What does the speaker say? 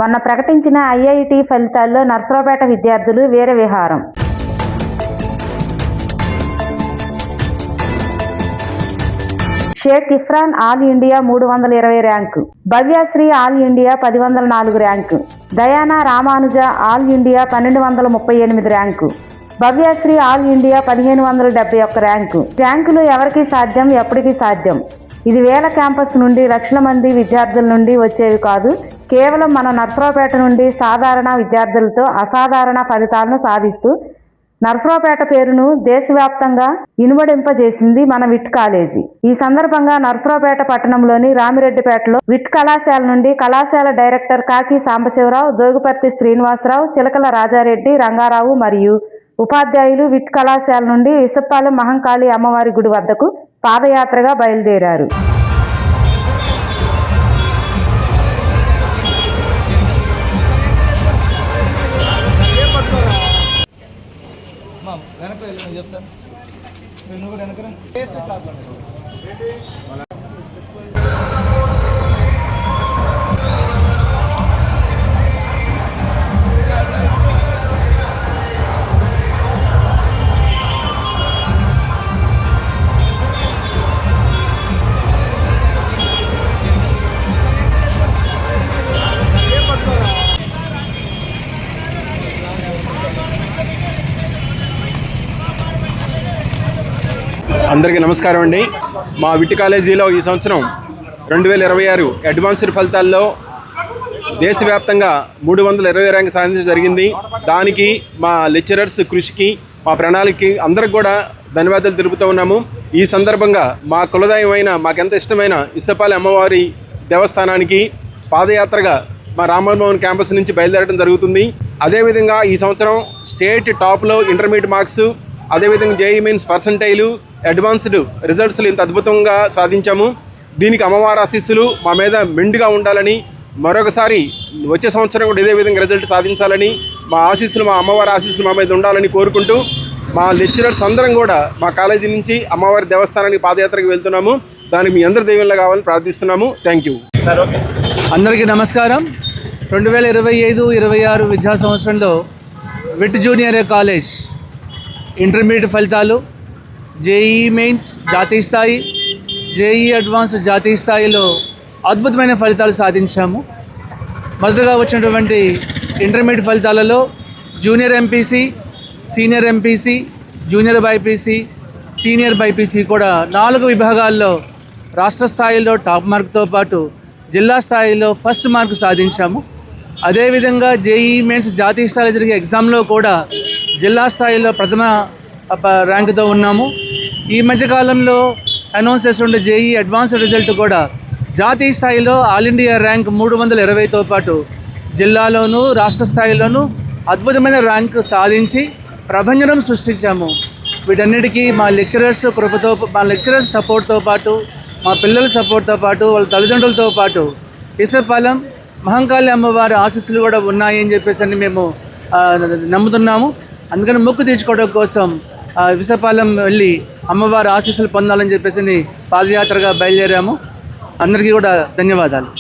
మొన్న ప్రకటించిన ఐఐటి ఫలితాల్లో నర్సరావుపేట విద్యార్థులు వీర విహారం. Shaik Ifran all India 320 rank, Bhavyasri all India 1004 rank, Dayana Ramanuja all India 1238 rank, Bhavyasri all India 1571 rank. ర్యాంకులు ఎవరికి సాధ్యం, ఎప్పటికీ సాధ్యం. ఇది వేల క్యాంపస్ నుండి లక్షల మంది విద్యార్థుల నుండి వచ్చేవి కాదు. కేవలం మన నర్సరావుపేట నుండి సాధారణ విద్యార్థులతో అసాధారణ ఫలితాలను సాధిస్తూ నర్సరావుపేట పేరును దేశవ్యాప్తంగా ఇనుమడింపజేసింది మన విట్ కాలేజీ. ఈ సందర్భంగా నర్సరావుపేట పట్టణంలోని రామిరెడ్డిపేటలో విట్ కళాశాల నుండి కళాశాల డైరెక్టర్ కాకి సాంబశివరావు, దోగుపర్తి శ్రీనివాసరావు, చిలకల రాజారెడ్డి, రంగారావు మరియు ఉపాధ్యాయులు విట్ కళాశాల నుండి ఇసప్పాలెం మహంకాళి అమ్మవారి గుడి వద్దకు పాదయాత్రగా బయలుదేరారు. అందరికీ నమస్కారం అండి. మా విట్ కాలేజీలో ఈ సంవత్సరం 2026 అడ్వాన్స్డ్ ఫలితాల్లో దేశవ్యాప్తంగా 320 ర్యాంక్ సాధించడం జరిగింది. దానికి మా లెక్చరర్స్ కృషికి, మా ప్రణాళికకి అందరికి కూడా ధన్యవాదాలు తెలుపుతూ ఉన్నాము. ఈ సందర్భంగా మా కులదైవమైన, మాకెంత ఇష్టమైన ఇసప్పాలెం అమ్మవారి దేవస్థానానికి పాదయాత్రగా మా రామమోహన్ క్యాంపస్ నుంచి బయలుదేరడం జరుగుతుంది. అదేవిధంగా ఈ సంవత్సరం స్టేట్ టాప్లో ఇంటర్మీడియట్ మార్క్స్, అదేవిధంగా జేఈ మెయిన్స్ పర్సంటైలు, అడ్వాన్స్డ్ రిజల్ట్స్లు ఇంత అద్భుతంగా సాధించాము. దీనికి అమ్మవారి ఆశీస్సులు మా మీద మెండుగా ఉండాలని, మరొకసారి వచ్చే సంవత్సరం కూడా ఇదే విధంగా రిజల్ట్ సాధించాలని, మా ఆశీస్సులు, మా అమ్మవారి ఆశీస్సులు మా మీద ఉండాలని కోరుకుంటూ మా లెక్చరర్స్ అందరం కూడా మా కాలేజీ నుంచి అమ్మవారి దేవస్థానానికి పాదయాత్రకు వెళ్తున్నాము. దానికి మీ అందరి దైవంలో కావాలని ప్రార్థిస్తున్నాము. Thank you. అందరికీ నమస్కారం. 2025-26 విద్యా సంవత్సరంలో విట్ జూనియర్ కాలేజ్ ఇంటర్మీడియట్ ఫలితాలు, జేఈ మెయిన్స్ జాతీయ స్థాయి, జేఈ అడ్వాన్స్ జాతీయ స్థాయిలో అద్భుతమైన ఫలితాలు సాధించాము. మొదటగా వచ్చినటువంటి ఇంటర్మీడియట్ ఫలితాలలో junior MPC, senior MPC, junior BiPC, senior BiPC కూడా 4 విభాగాల్లో రాష్ట్ర స్థాయిలో టాప్ మార్కుతో పాటు జిల్లా స్థాయిలో ఫస్ట్ మార్కు సాధించాము. అదేవిధంగా జేఈ మెయిన్స్ జాతీయ స్థాయిలో జరిగే ఎగ్జామ్లో కూడా జిల్లా స్థాయిలో ప్రథమ ర్యాంకుతో ఉన్నాము. ఈ మధ్యకాలంలో అనౌన్స్ చేస్తుండే జేఈ అడ్వాన్స్ రిజల్ట్ కూడా జాతీయ స్థాయిలో ఆల్ ఇండియా ర్యాంక్ 320తో పాటు జిల్లాలోనూ రాష్ట్ర స్థాయిలోనూ అద్భుతమైన ర్యాంకు సాధించి ప్రభంజనం సృష్టించాము. వీటన్నిటికీ మా లెక్చరర్స్ కృపతో, మా లెక్చరర్స్ సపోర్ట్తో పాటు, మా పిల్లల సపోర్ట్తో పాటు, వాళ్ళ తల్లిదండ్రులతో పాటు ఇసప్పాలెం మహంకాళి అమ్మవారి ఆశీస్సులు కూడా ఉన్నాయని చెప్పేసి మేము నమ్ముతున్నాము. అందుకని మొక్కు తీర్చుకోవడం కోసం ఇసప్పాలెం వెళ్ళి అమ్మవారి ఆశీస్సులు పొందాలని చెప్పేసి పాదయాత్రగా బయలుదేరాము. అందరికీ కూడా ధన్యవాదాలు.